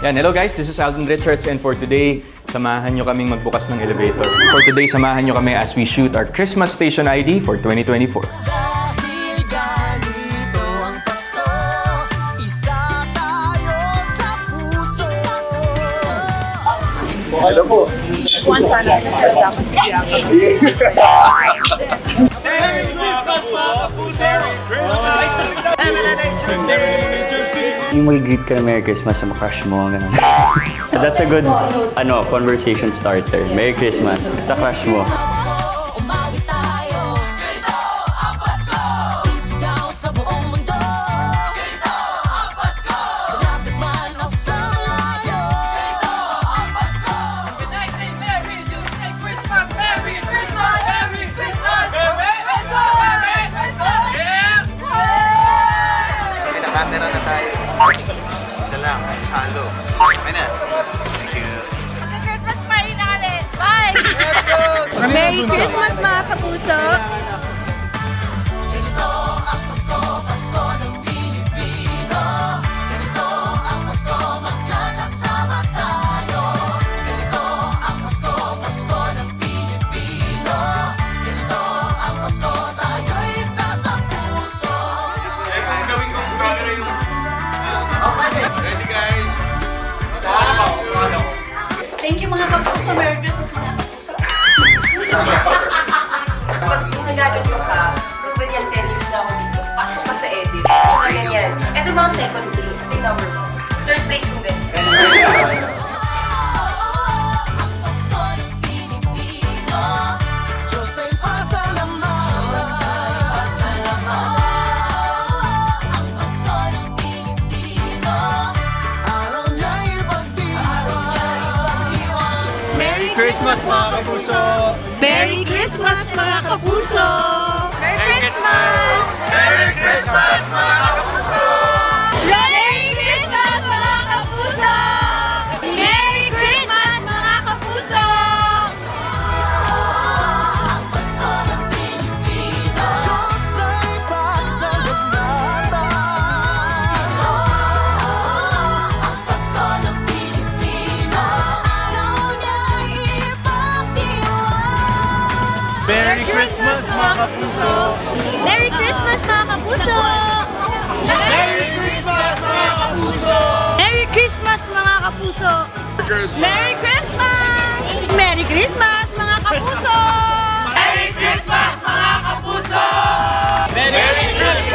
Yan, hello guys, this is Alden Richards and for today, samahan nyo kaming magbukas ng elevator. For today, samahan nyo kami as we shoot our Christmas Station ID for 2024. Dahil ganito ang Pasko, isa tayo sa puso. Hello po. Juan sana dapat si Bianca. Merry Christmas, mga kapuso! Yung mag-greet ka na Merry Christmas sa crush mo, ganun. That's a good conversation starter. Merry Christmas sa crush mo. Umawi tayo. Ganito ang Pasko. Isigaw sa buong mundo. Ganito ang Pasko. Lapit man o sa malayo. Ganito ang Pasko. When I say Merry, you say Christmas. Merry Christmas. Merry Christmas. Merry Christmas. Merry Christmas. Yeah. May na-camera na tayo. Isa lang, halo. Okay na. Thank you. Magka-Christmas party na kami. Bye! Merry Christmas mga kapuso! Ganito ang Pasko, Pasko ng Pilipino. Ganito ang Pasko, magkakasama tayo. Ganito ang Pasko, Pasko ng Pilipino. Ganito ang Pasko, tayo'y isa sa puso. Ready guys? Thank you mga kapuso! Merry Christmas mga kapuso! Pag nagaganto ka, proven yan 10 years na ako dito. Pasok ka sa edit. Yung mga ganyan. Ito mga second place. Ito yung number 1. Third place yung ganyan. Ang Pasko ng Pilipino. Diyos ay pasalamat. Diyos ay pasalamat. Ang Pasko ng Pilipino. Araw niya'y pagdiwang. Merry Christmas mga kapuso! Merry Christmas mga kapuso! Merry Christmas! Merry Christmas, mga kapuso! Merry Christmas mga kapuso! Merry Christmas mga kapuso! Ang Pasko ng Pilipino. Diyos ay pasalamatan. Ang Pasko ng Pilipino. Araw niya'y ipagdiwang. Merry Christmas mga kapuso! Merry Christmas mga kapuso! Merry Christmas mga kapuso! Merry Christmas mga kapuso! Merry Christmas! Merry Christmas mga kapuso! Merry Christmas, mga kapuso! Merry Christmas!